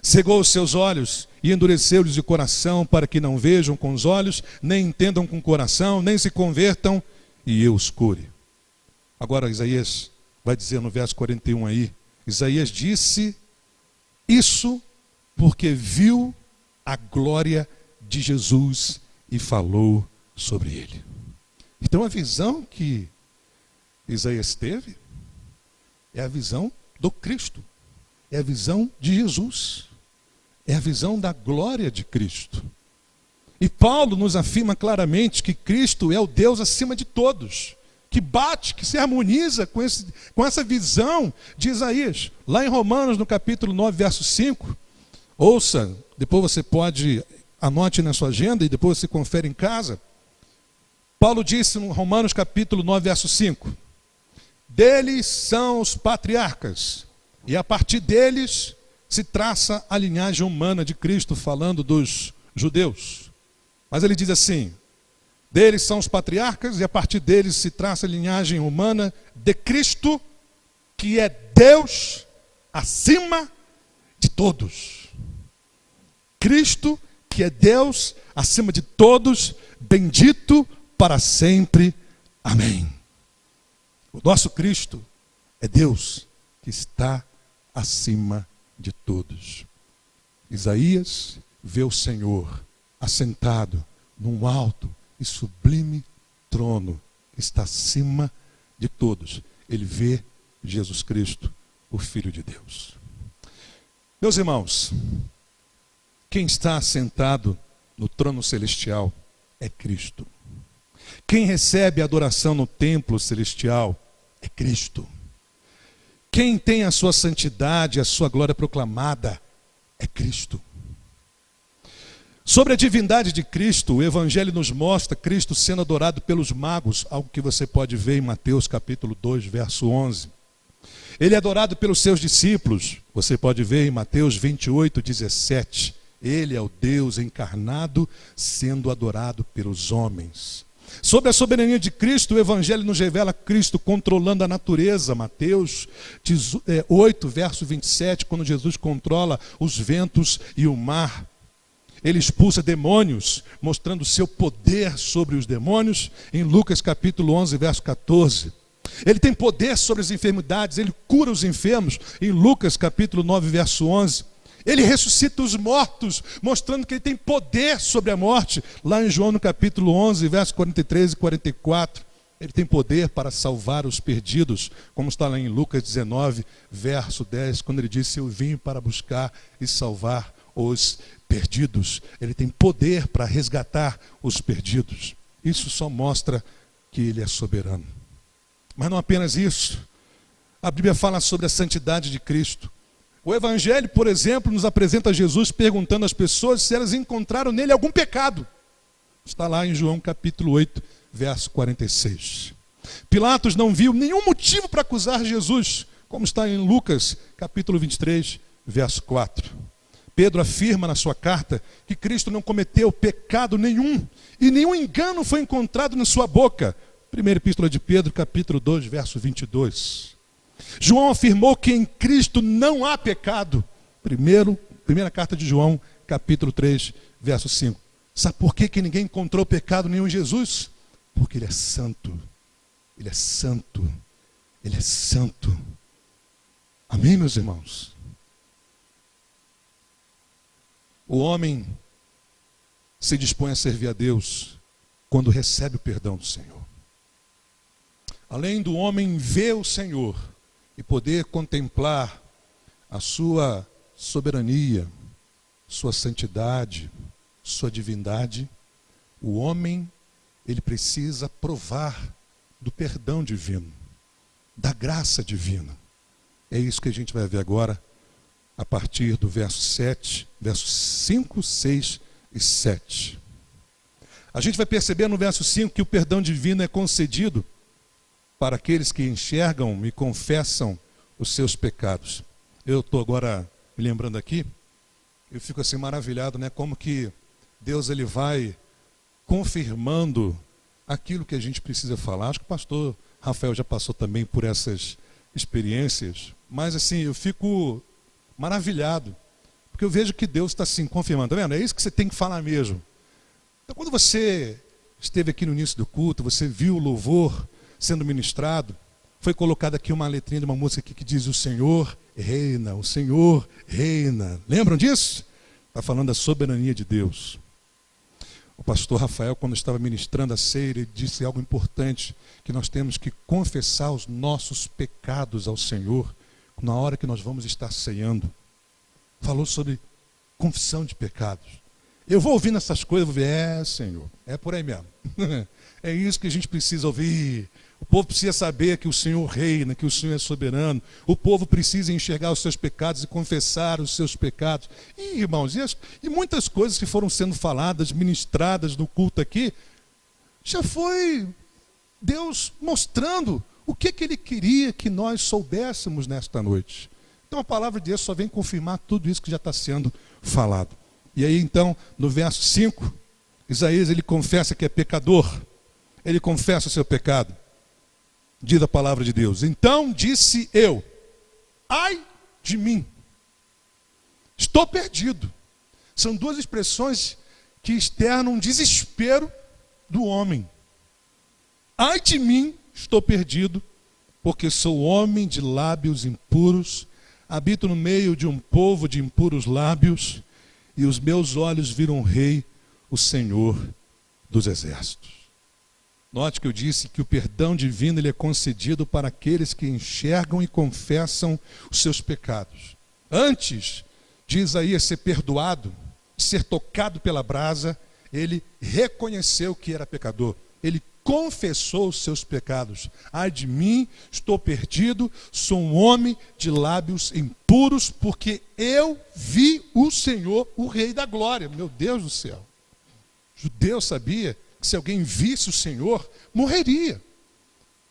cegou os seus olhos e endureceu-lhes o coração, para que não vejam com os olhos, nem entendam com o coração, nem se convertam, e eu os cure. Agora Isaías vai dizer no verso 41 aí: Isaías disse isso porque viu a glória de Jesus e falou sobre ele. Então a visão que Isaías teve é a visão do Cristo, é a visão de Jesus, é a visão da glória de Cristo. E Paulo nos afirma claramente que Cristo é o Deus acima de todos, que bate, que se harmoniza com essa visão de Isaías. Lá em Romanos, no capítulo 9, verso 5, ouça, depois você pode, anote na sua agenda e depois você confere em casa. Paulo disse no Romanos capítulo 9, verso 5: deles são os patriarcas, e a partir deles se traça a linhagem humana de Cristo, falando dos judeus. Mas ele diz assim: deles são os patriarcas, e a partir deles se traça a linhagem humana de Cristo, que é Deus acima de todos. Cristo, que é Deus acima de todos, bendito para sempre. Amém. O nosso Cristo é Deus que está acima de todos. Isaías vê o Senhor assentado num alto e sublime trono, que está acima de todos. Ele vê Jesus Cristo, o Filho de Deus. Meus irmãos, quem está assentado no trono celestial é Cristo. Quem recebe a adoração no templo celestial é Cristo. Quem tem a sua santidade, a sua glória proclamada é Cristo. Sobre a divindade de Cristo, o Evangelho nos mostra Cristo sendo adorado pelos magos, algo que você pode ver em Mateus capítulo 2, verso 11. Ele é adorado pelos seus discípulos, você pode ver em Mateus 28, 17. Ele é o Deus encarnado sendo adorado pelos homens. Sobre a soberania de Cristo, o Evangelho nos revela Cristo controlando a natureza. Mateus 8, verso 27, quando Jesus controla os ventos e o mar. Ele expulsa demônios, mostrando o seu poder sobre os demônios, em Lucas capítulo 11, verso 14. Ele tem poder sobre as enfermidades, ele cura os enfermos, em Lucas capítulo 9, verso 11. Ele ressuscita os mortos, mostrando que ele tem poder sobre a morte. Lá em João no capítulo 11, versos 43 e 44. Ele tem poder para salvar os perdidos, como está lá em Lucas 19, verso 10, quando ele disse: eu vim para buscar e salvar os perdidos. Ele tem poder para resgatar os perdidos. Isso só mostra que ele é soberano. Mas não apenas isso. A Bíblia fala sobre a santidade de Cristo. O Evangelho, por exemplo, nos apresenta Jesus perguntando às pessoas se elas encontraram nele algum pecado. Está lá em João capítulo 8, verso 46. Pilatos não viu nenhum motivo para acusar Jesus, como está em Lucas capítulo 23, verso 4. Pedro afirma na sua carta que Cristo não cometeu pecado nenhum, e nenhum engano foi encontrado na sua boca. Primeira epístola de Pedro, capítulo 2, verso 22. João afirmou que em Cristo não há pecado. Primeira carta de João, capítulo 3, verso 5. Sabe por que ninguém encontrou pecado nenhum em Jesus? Porque ele é santo. Ele é santo. Ele é santo. Amém, meus irmãos? O homem se dispõe a servir a Deus quando recebe o perdão do Senhor. Além do homem ver o Senhor e poder contemplar a sua soberania, sua santidade, sua divindade, o homem, ele precisa provar do perdão divino, da graça divina. É isso que a gente vai ver agora, a partir do verso 7, versos 5, 6 e 7. A gente vai perceber no verso 5 que o perdão divino é concedido para aqueles que enxergam e confessam os seus pecados. Eu estou agora me lembrando aqui, eu fico assim maravilhado, né? Como que Deus ele vai confirmando aquilo que a gente precisa falar. Acho que o pastor Rafael já passou também por essas experiências, mas assim, eu fico maravilhado, porque eu vejo que Deus está assim confirmando, tá vendo? É isso que você tem que falar mesmo. Então, quando você esteve aqui no início do culto, você viu o louvor sendo ministrado, foi colocada aqui uma letrinha de uma música aqui que diz: o Senhor reina, o Senhor reina. Lembram disso? Está falando da soberania de Deus. O pastor Rafael, quando estava ministrando a ceia, ele disse algo importante, que nós temos que confessar os nossos pecados ao Senhor na hora que nós vamos estar ceando. Falou sobre confissão de pecados. Eu vou ouvindo essas coisas, vou ver, Senhor, é por aí mesmo. É isso que a gente precisa ouvir. O povo precisa saber que o Senhor reina, que o Senhor é soberano. O povo precisa enxergar os seus pecados e confessar os seus pecados. E, irmãos, e muitas coisas que foram sendo faladas, ministradas no culto aqui, já foi Deus mostrando o que Ele queria que nós soubéssemos nesta noite. Então a palavra de Deus só vem confirmar tudo isso que já está sendo falado. E aí então, no verso 5, Isaías ele confessa que é pecador. Ele confessa o seu pecado. Diz a palavra de Deus: então disse eu, ai de mim, estou perdido. São duas expressões que externam um desespero do homem. Ai de mim, estou perdido, porque sou homem de lábios impuros, habito no meio de um povo de impuros lábios, e os meus olhos viram o Rei, o Senhor dos Exércitos. Note que eu disse que o perdão divino ele é concedido para aqueles que enxergam e confessam os seus pecados. Antes de Isaías ser perdoado, ser tocado pela brasa, ele reconheceu que era pecador. Ele confessou os seus pecados. Ai de mim, estou perdido, sou um homem de lábios impuros, porque eu vi o Senhor, o Rei da Glória. Meu Deus do céu. O judeu sabia que se alguém visse o Senhor, morreria.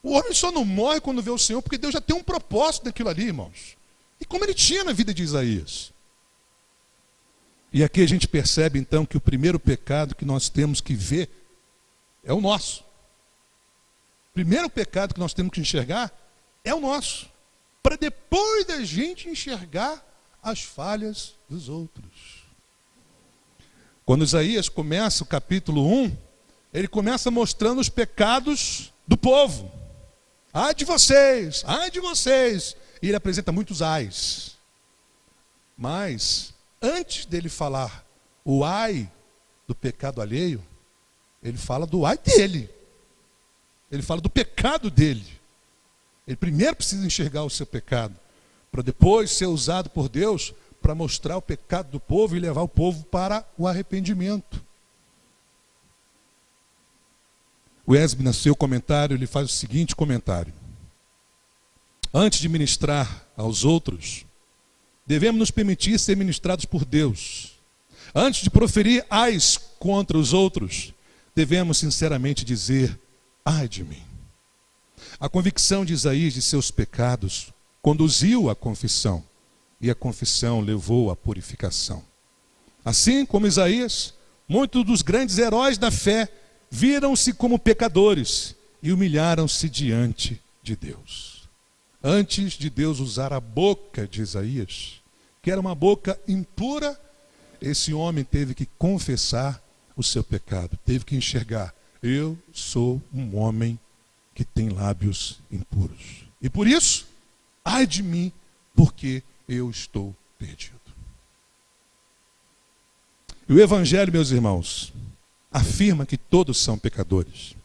O homem só não morre quando vê o Senhor, porque Deus já tem um propósito daquilo ali, irmãos. E como ele tinha na vida de Isaías. E aqui a gente percebe então que o primeiro pecado que nós temos que ver é o nosso. O primeiro pecado que nós temos que enxergar é o nosso. Para depois da gente enxergar as falhas dos outros. Quando Isaías começa o capítulo 1, ele começa mostrando os pecados do povo. Ai de vocês, ai de vocês. E ele apresenta muitos ais. Mas, antes dele falar o ai do pecado alheio, ele fala do ai dele. Ele fala do pecado dele. Ele primeiro precisa enxergar o seu pecado, para depois ser usado por Deus para mostrar o pecado do povo e levar o povo para o arrependimento. O Wesley, no seu comentário, ele faz o seguinte comentário: antes de ministrar aos outros, devemos nos permitir ser ministrados por Deus. Antes de proferir ais contra os outros, devemos sinceramente dizer: ai de mim. A convicção de Isaías de seus pecados conduziu à confissão, e a confissão levou à purificação. Assim como Isaías, muitos dos grandes heróis da fé viram-se como pecadores e humilharam-se diante de Deus. Antes de Deus usar a boca de Isaías, que era uma boca impura, esse homem teve que confessar o seu pecado, teve que enxergar: eu sou um homem que tem lábios impuros. E por isso, ai de mim, porque eu estou perdido. E o Evangelho, meus irmãos, afirma que todos são pecadores.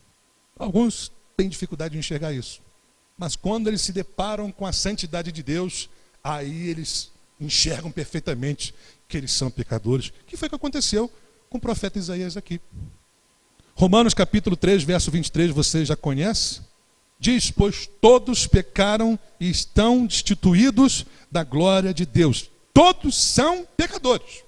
Alguns têm dificuldade de enxergar isso. Mas quando eles se deparam com a santidade de Deus, aí eles enxergam perfeitamente que eles são pecadores. O que foi que aconteceu com o profeta Isaías aqui? Romanos capítulo 3, verso 23, você já conhece? Diz: pois todos pecaram e estão destituídos da glória de Deus. Todos são pecadores.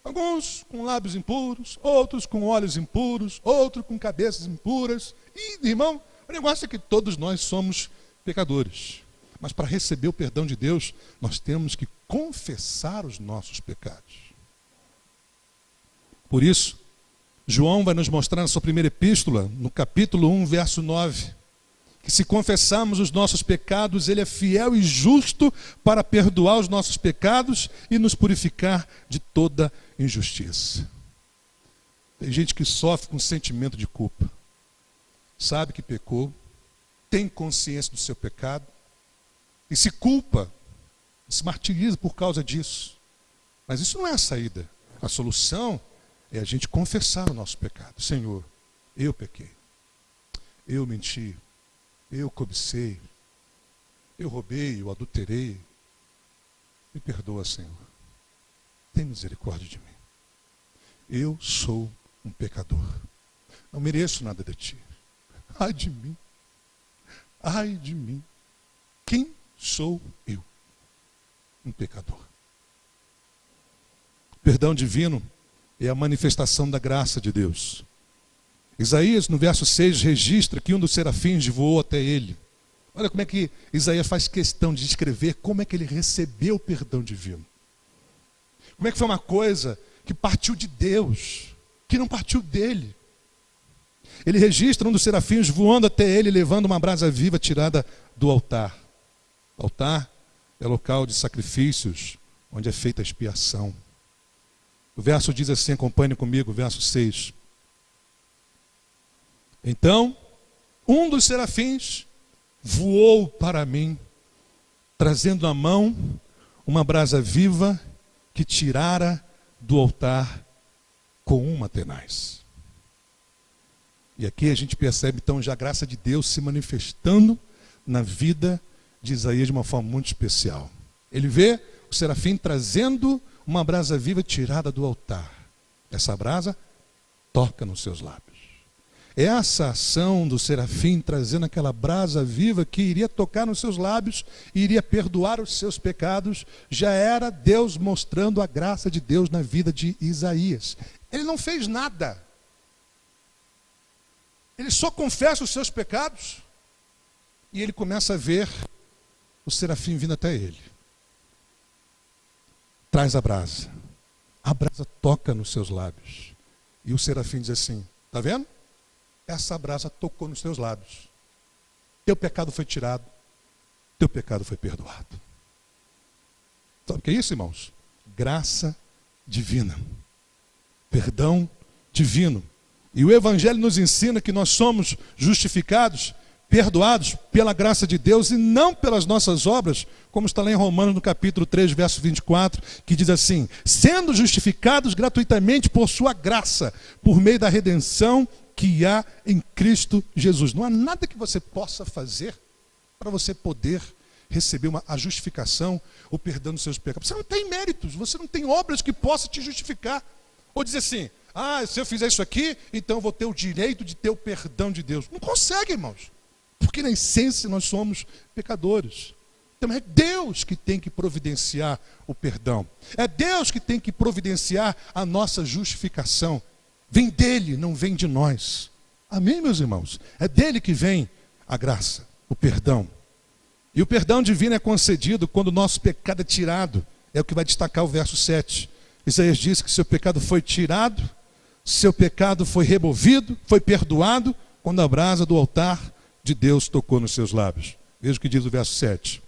Alguns com lábios impuros, outros com olhos impuros, outros com cabeças impuras. E, irmão, o negócio é que todos nós somos pecadores. Mas para receber o perdão de Deus, nós temos que confessar os nossos pecados. Por isso, João vai nos mostrar na sua primeira epístola, no capítulo 1, verso 9, que se confessarmos os nossos pecados, Ele é fiel e justo para perdoar os nossos pecados e nos purificar de toda injustiça. Tem gente que sofre com sentimento de culpa, sabe que pecou, tem consciência do seu pecado e se culpa, se martiriza por causa disso. Mas isso não é a saída. A solução é a gente confessar o nosso pecado. Senhor, eu pequei, eu menti, eu cobicei, eu roubei, eu adulterei. Me perdoa, Senhor. Tem misericórdia de mim. Eu sou um pecador. Não mereço nada de ti. Ai de mim. Ai de mim. Quem sou eu? Um pecador. O perdão divino é a manifestação da graça de Deus. Isaías, no verso 6, registra que um dos serafins voou até ele. Olha como é que Isaías faz questão de descrever como é que ele recebeu o perdão divino. Como é que foi uma coisa que partiu de Deus, que não partiu dele. Ele registra um dos serafins voando até ele, levando uma brasa viva tirada do altar. O altar é local de sacrifícios, onde é feita a expiação. O verso diz assim, acompanhe comigo, o verso 6. Então, um dos serafins voou para mim, trazendo na mão uma brasa viva que tirara do altar com uma tenaz. E aqui a gente percebe então já a graça de Deus se manifestando na vida de Isaías de uma forma muito especial. Ele vê o serafim trazendo uma brasa viva tirada do altar. Essa brasa toca nos seus lábios. Essa ação do serafim trazendo aquela brasa viva que iria tocar nos seus lábios e iria perdoar os seus pecados, já era Deus mostrando a graça de Deus na vida de Isaías. Ele não fez nada. Ele só confessa os seus pecados e ele começa a ver o serafim vindo até ele. Traz a brasa toca nos seus lábios. E o serafim diz assim, está vendo? Essa brasa tocou nos teus lábios. Teu pecado foi tirado, teu pecado foi perdoado. Sabe o que é isso, irmãos? Graça divina. Perdão divino. E o Evangelho nos ensina que nós somos justificados, perdoados pela graça de Deus e não pelas nossas obras, como está lá em Romanos no capítulo 3, verso 24, que diz assim, sendo justificados gratuitamente por sua graça, por meio da redenção que há em Cristo Jesus. Não há nada que você possa fazer para você poder receber a justificação, o perdão dos seus pecados. Você não tem méritos, você não tem obras que possam te justificar. Ou dizer assim, se eu fizer isso aqui, então eu vou ter o direito de ter o perdão de Deus. Não consegue, irmãos. Porque na essência nós somos pecadores. Então é Deus que tem que providenciar o perdão. É Deus que tem que providenciar a nossa justificação. Vem dele, não vem de nós. Amém, meus irmãos? É dele que vem a graça, o perdão. E o perdão divino é concedido quando o nosso pecado é tirado. É o que vai destacar o verso 7. Isaías diz que seu pecado foi tirado, seu pecado foi removido, foi perdoado, quando a brasa do altar de Deus tocou nos seus lábios. Veja o que diz o verso 7.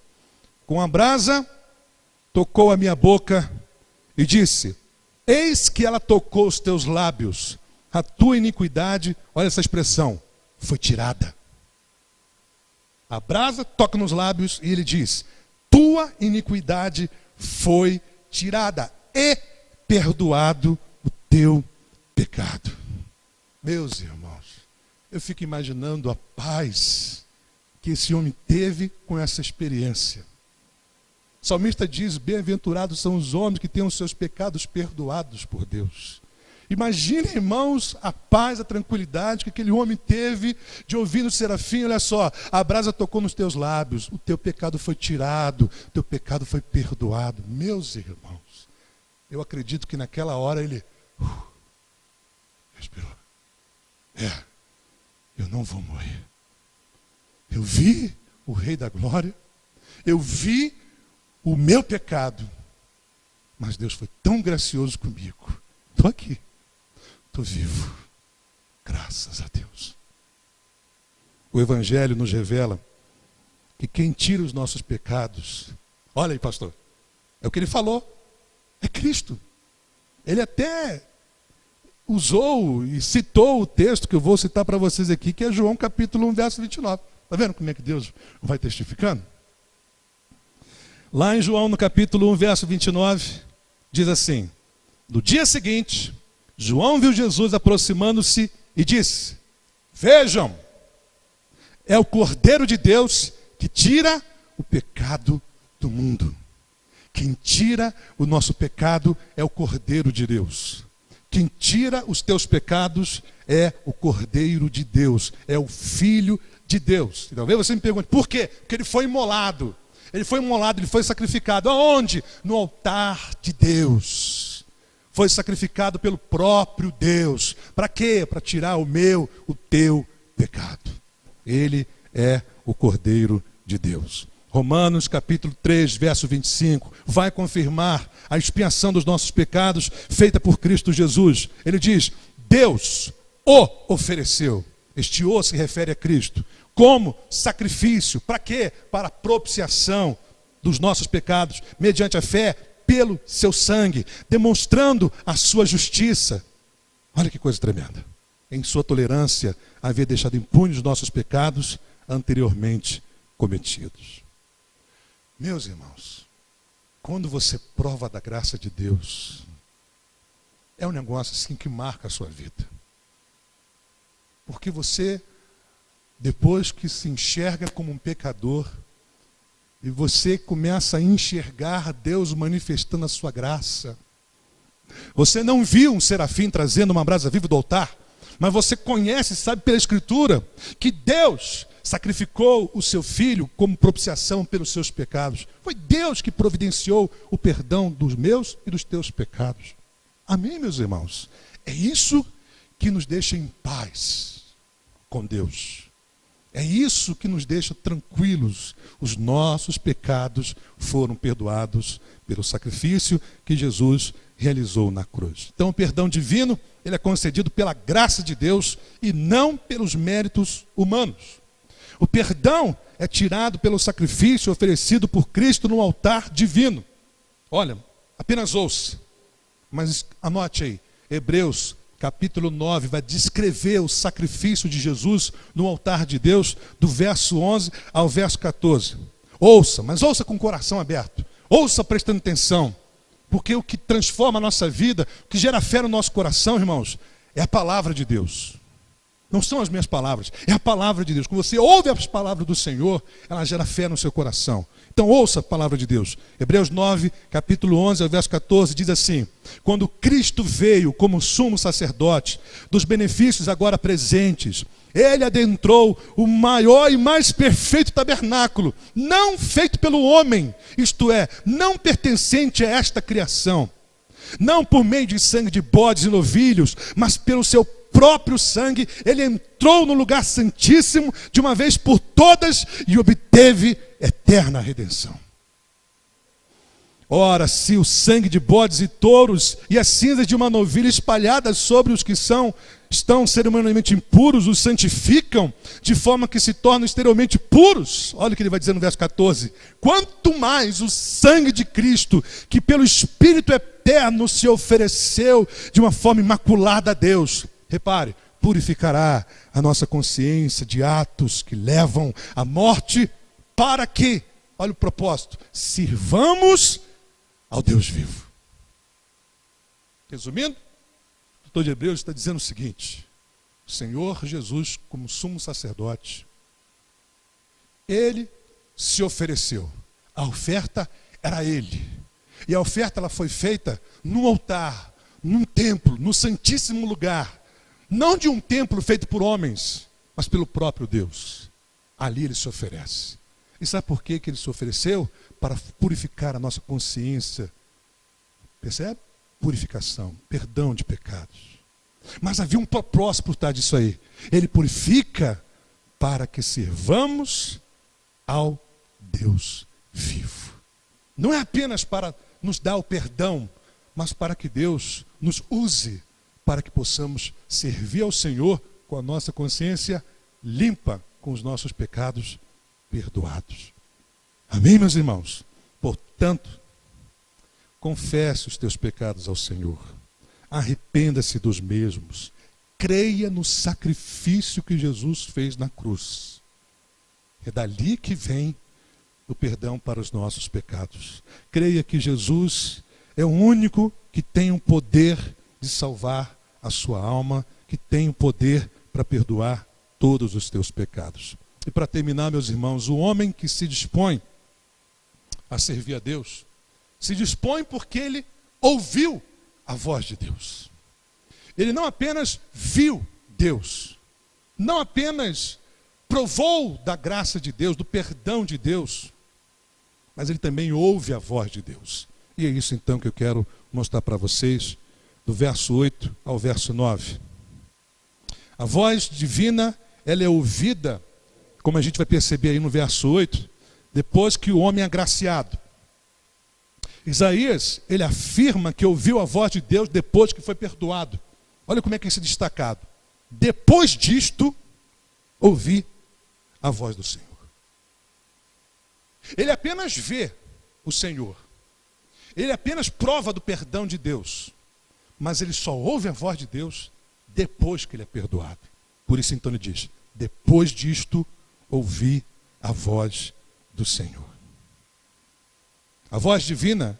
Com a brasa tocou a minha boca e disse, eis que ela tocou os teus lábios, a tua iniquidade, olha essa expressão, foi tirada. A brasa toca nos lábios e ele diz, tua iniquidade foi tirada e perdoado o teu pecado. Meus irmãos, eu fico imaginando a paz que esse homem teve com essa experiência. O salmista diz, bem-aventurados são os homens que têm os seus pecados perdoados por Deus. Imagine, irmãos, a paz, a tranquilidade que aquele homem teve de ouvir no serafim, olha só, a brasa tocou nos teus lábios, o teu pecado foi tirado, o teu pecado foi perdoado. Meus irmãos, Eu acredito que naquela hora ele respirou. Eu não vou morrer. Eu vi o Rei da Glória, eu vi o meu pecado, mas Deus foi tão gracioso comigo. Estou aqui, estou vivo, graças a Deus. O Evangelho nos revela que quem tira os nossos pecados, olha aí, pastor, é o que ele falou, é Cristo. Ele até usou e citou o texto que eu vou citar para vocês aqui, que é João capítulo 1, verso 29. Está vendo como é que Deus vai testificando? Lá em João, no capítulo 1, verso 29, diz assim: no dia seguinte, João viu Jesus aproximando-se e disse: vejam, é o Cordeiro de Deus que tira o pecado do mundo. Quem tira o nosso pecado é o Cordeiro de Deus. Quem tira os teus pecados é o Cordeiro de Deus, é o Filho de Deus. E talvez você me pergunte, por quê? Porque ele foi imolado. Ele foi imolado, ele foi sacrificado. Aonde? No altar de Deus. Foi sacrificado pelo próprio Deus. Para quê? Para tirar o meu, o teu pecado. Ele é o Cordeiro de Deus. Romanos capítulo 3, verso 25, vai confirmar a expiação dos nossos pecados feita por Cristo Jesus. Ele diz, Deus o ofereceu. Este o se refere a Cristo. Como sacrifício. Para quê? Para a propiciação dos nossos pecados, mediante a fé, pelo seu sangue, demonstrando a sua justiça. Olha que coisa tremenda. Em sua tolerância, havia deixado impunes os nossos pecados anteriormente cometidos. Meus irmãos, quando você prova da graça de Deus, é um negócio assim que marca a sua vida. Porque você, depois que se enxerga como um pecador, e você começa a enxergar Deus manifestando a sua graça. Você não viu um serafim trazendo uma brasa viva do altar, mas você conhece, sabe pela Escritura, que Deus sacrificou o seu Filho como propiciação pelos seus pecados. Foi Deus que providenciou o perdão dos meus e dos teus pecados. Amém, meus irmãos? É isso que nos deixa em paz com Deus. É isso que nos deixa tranquilos. Os nossos pecados foram perdoados pelo sacrifício que Jesus realizou na cruz. Então o perdão divino, ele é concedido pela graça de Deus e não pelos méritos humanos. O perdão é tirado pelo sacrifício oferecido por Cristo no altar divino. Olha, apenas ouça, mas anote aí, Hebreus capítulo 9 vai descrever o sacrifício de Jesus no altar de Deus, do verso 11 ao verso 14. Ouça, mas ouça com o coração aberto. Ouça prestando atenção, porque o que transforma a nossa vida, o que gera fé no nosso coração, irmãos, é a palavra de Deus. Não são as minhas palavras, é a palavra de Deus. Quando você ouve as palavras do Senhor, ela gera fé no seu coração. Então ouça a palavra de Deus. Hebreus 9, capítulo 11, ao verso 14, diz assim: quando Cristo veio como sumo sacerdote dos benefícios agora presentes, ele adentrou o maior e mais perfeito tabernáculo, não feito pelo homem, isto é, não pertencente a esta criação, não por meio de sangue de bodes e novilhos, mas pelo seu próprio sangue, ele entrou no lugar santíssimo de uma vez por todas e obteve eterna redenção. Ora, se o sangue de bodes e touros e as cinzas de uma novilha espalhadas sobre os que estão cerimonialmente impuros os santificam, de forma que se tornam exteriormente puros, olha o que ele vai dizer no verso 14, quanto mais o sangue de Cristo, que pelo Espírito eterno se ofereceu de uma forma imaculada a Deus, repare, purificará a nossa consciência de atos que levam à morte, para que, olha o propósito, sirvamos ao Deus vivo. Resumindo, o autor de Hebreus está dizendo o seguinte: o Senhor Jesus, como sumo sacerdote, ele se ofereceu. A oferta era ele. E a oferta ela foi feita num altar, num templo, no santíssimo lugar. Não de um templo feito por homens, mas pelo próprio Deus. Ali ele se oferece. E sabe por que ele se ofereceu? Para purificar a nossa consciência. Percebe? purificação, perdão de pecados. Mas havia um propósito por trás disso aí. Ele purifica para que sirvamos ao Deus vivo. Não é apenas para nos dar o perdão, mas para que Deus nos use para que possamos servir ao Senhor com a nossa consciência limpa, com os nossos pecados perdoados. Amém, meus irmãos? Portanto, confesse os teus pecados ao Senhor. Arrependa-se dos mesmos. Creia no sacrifício que Jesus fez na cruz. É dali que vem o perdão para os nossos pecados. Creia que Jesus é o único que tem o poder de salvar a sua alma, que tem o poder para perdoar todos os teus pecados. E para terminar, meus irmãos, o homem que se dispõe a servir a Deus, se dispõe porque ele ouviu a voz de Deus. Ele não apenas viu Deus, não apenas provou da graça de Deus, do perdão de Deus, mas ele também ouve a voz de Deus. E é isso então que eu quero mostrar para vocês, do verso 8 ao verso 9. A voz divina, ela é ouvida, como a gente vai perceber aí no verso 8, depois que o homem é agraciado. Isaías, ele afirma que ouviu a voz de Deus depois que foi perdoado. Olha como é que é esse destacado. Depois disto, ouvi a voz do Senhor. Ele apenas vê o Senhor. Ele apenas prova do perdão de Deus. Mas ele só ouve a voz de Deus depois que ele é perdoado. Por isso então ele diz, depois disto, ouvi a voz do Senhor. A voz divina,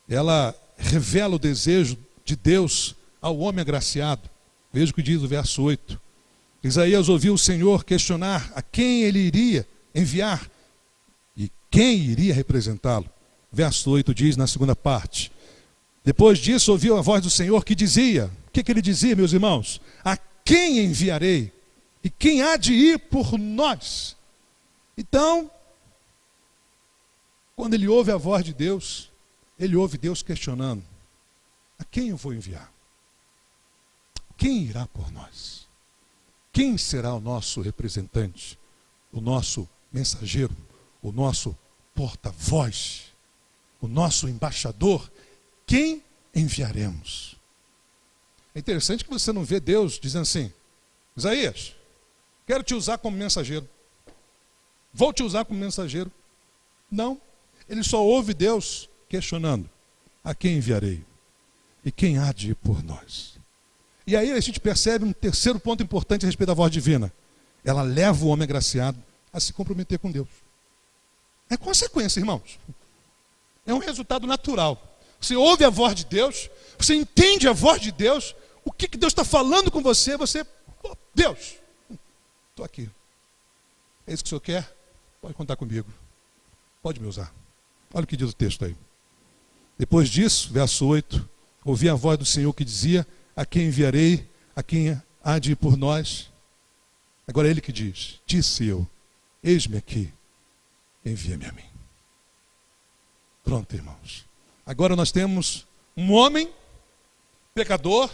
ela revela o desejo de Deus ao homem agraciado. Veja o que diz o verso 8. Isaías ouviu o Senhor questionar a quem ele iria enviar e quem iria representá-lo. Verso 8 diz na segunda parte. Depois disso ouviu a voz do Senhor que dizia, o que ele dizia, meus irmãos? A quem enviarei? E quem há de ir por nós? Então, quando ele ouve a voz de Deus, ele ouve Deus questionando, a quem eu vou enviar? Quem irá por nós? Quem será o nosso representante? O nosso mensageiro? O nosso porta-voz? O nosso embaixador? Quem enviaremos? É interessante que você não vê Deus dizendo assim, Isaías, quero te usar como mensageiro. Vou te usar como mensageiro. Não. Ele só ouve Deus questionando, a quem enviarei? E quem há de ir por nós? E aí a gente percebe um terceiro ponto importante a respeito da voz divina. Ela leva o homem agraciado a se comprometer com Deus. É consequência, irmãos. É um resultado natural. Você ouve a voz de Deus, você entende a voz de Deus, o que Deus está falando com você, oh, Deus, estou aqui. É isso que o Senhor quer? Pode contar comigo. Pode me usar. Olha o que diz o texto aí. Depois disso, verso 8, ouvi a voz do Senhor que dizia, a quem enviarei, a quem há de ir por nós? Agora é ele que diz, disse eu, eis-me aqui, envia-me a mim. Pronto, irmãos. Agora nós temos um homem, pecador,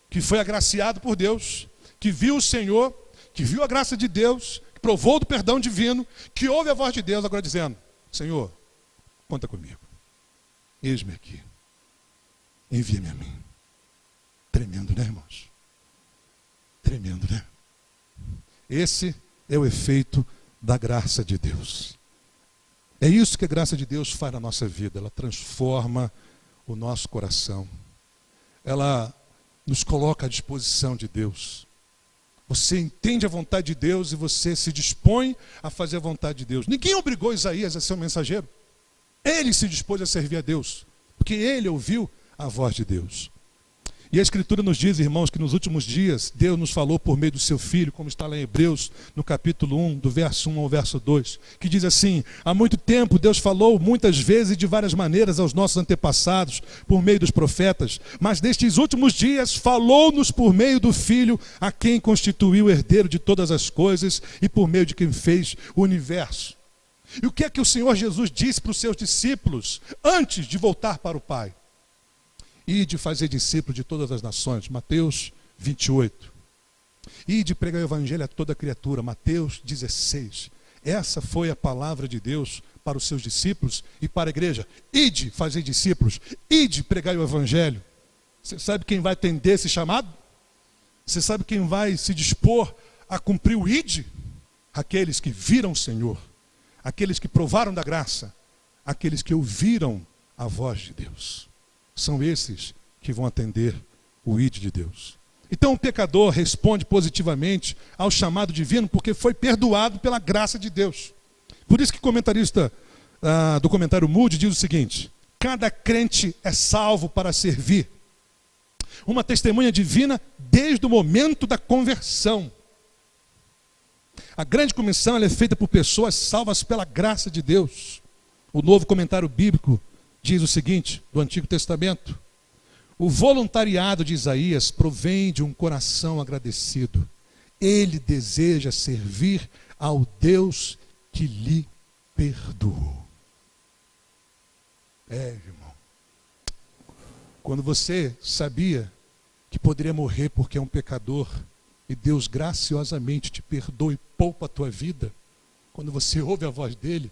que foi agraciado por Deus, que viu o Senhor, que viu a graça de Deus, que provou do perdão divino, que ouve a voz de Deus agora dizendo, Senhor, conta comigo. Eis-me aqui. Envia-me a mim. Tremendo, né, irmãos? Tremendo, né? Esse é o efeito da graça de Deus. É isso que a graça de Deus faz na nossa vida. Ela transforma o nosso coração. Ela nos coloca à disposição de Deus. Você entende a vontade de Deus e você se dispõe a fazer a vontade de Deus. Ninguém obrigou Isaías a ser um mensageiro. Ele se dispôs a servir a Deus, porque ele ouviu a voz de Deus. E a Escritura nos diz, irmãos, que nos últimos dias Deus nos falou por meio do seu Filho, como está lá em Hebreus, no capítulo 1, do verso 1 ao verso 2, que diz assim, há muito tempo Deus falou muitas vezes e de várias maneiras aos nossos antepassados, por meio dos profetas, mas nestes últimos dias falou-nos por meio do Filho, a quem constituiu o herdeiro de todas as coisas e por meio de quem fez o universo. E o que é que o Senhor Jesus disse para os seus discípulos antes de voltar para o Pai? Ide fazer discípulo de todas as nações, Mateus 28. Ide pregar o evangelho a toda criatura, Mateus 16. Essa foi a palavra de Deus para os seus discípulos e para a igreja. Ide fazer discípulos, ide pregar o evangelho. Você sabe quem vai atender esse chamado? Você sabe quem vai se dispor a cumprir o ide? Aqueles que viram o Senhor, aqueles que provaram da graça, aqueles que ouviram a voz de Deus. São esses que vão atender o ide de Deus. Então o pecador responde positivamente ao chamado divino porque foi perdoado pela graça de Deus. Por isso que o comentarista do comentário Moody diz o seguinte: cada crente é salvo para servir. Uma testemunha divina desde o momento da conversão. A grande comissão ela é feita por pessoas salvas pela graça de Deus. O novo comentário bíblico diz o seguinte, do Antigo Testamento: o voluntariado de Isaías provém de um coração agradecido. Ele deseja servir ao Deus que lhe perdoou. Irmão. Quando você sabia que poderia morrer porque é um pecador, e Deus graciosamente te perdoa e poupa a tua vida, quando você ouve a voz dele,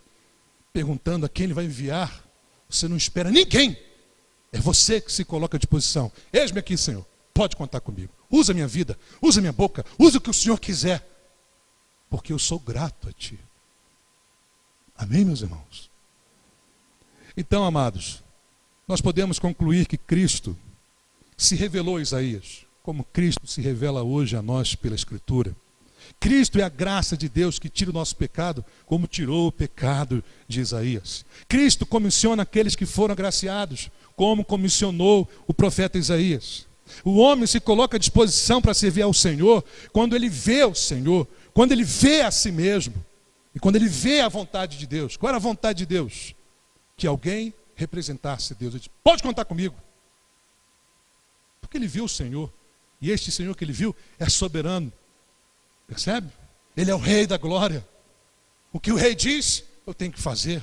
perguntando a quem ele vai enviar, você não espera ninguém. É você que se coloca à disposição. Eis-me aqui, Senhor. Pode contar comigo. Usa minha vida, usa minha boca, usa o que o Senhor quiser. Porque eu sou grato a Ti. Amém, meus irmãos? Então, amados, nós podemos concluir que Cristo se revelou a Isaías, como Cristo se revela hoje a nós pela Escritura. Cristo é a graça de Deus que tira o nosso pecado, como tirou o pecado de Isaías. Cristo comissiona aqueles que foram agraciados, como comissionou o profeta Isaías. O homem se coloca à disposição para servir ao Senhor quando ele vê o Senhor, quando ele vê a si mesmo e quando ele vê a vontade de Deus. Qual era a vontade de Deus? Que alguém representasse Deus. Ele disse: pode contar comigo. Porque ele viu o Senhor. E este Senhor que ele viu é soberano. Percebe? Ele é o rei da glória. O que o rei diz, eu tenho que fazer.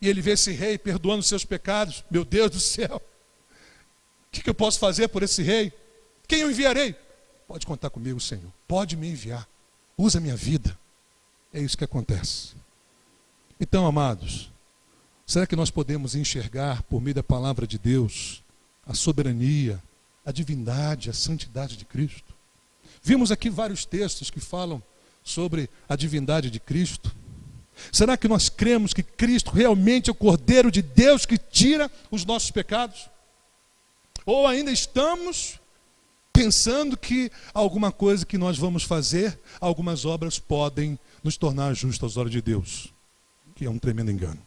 E ele vê esse rei perdoando os seus pecados. Meu Deus do céu. O que eu posso fazer por esse rei? Quem eu enviarei? Pode contar comigo, Senhor. Pode me enviar. Usa a minha vida. É isso que acontece. Então, amados, será que nós podemos enxergar por meio da palavra de Deus a soberania, a divindade, a santidade de Cristo? Vimos aqui vários textos que falam sobre a divindade de Cristo. Será que nós cremos que Cristo realmente é o Cordeiro de Deus que tira os nossos pecados? Ou ainda estamos pensando que alguma coisa que nós vamos fazer, algumas obras podem nos tornar justos aos olhos de Deus, que é um tremendo engano.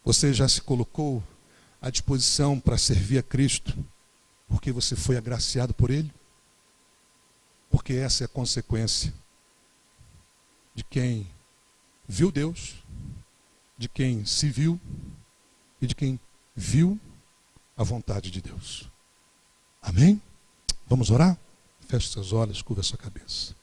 Você já se colocou à disposição para servir a Cristo, porque você foi agraciado por Ele? Porque essa é a consequência de quem viu Deus, de quem se viu e de quem viu a vontade de Deus. Amém? Vamos orar? Feche seus olhos, curva sua cabeça.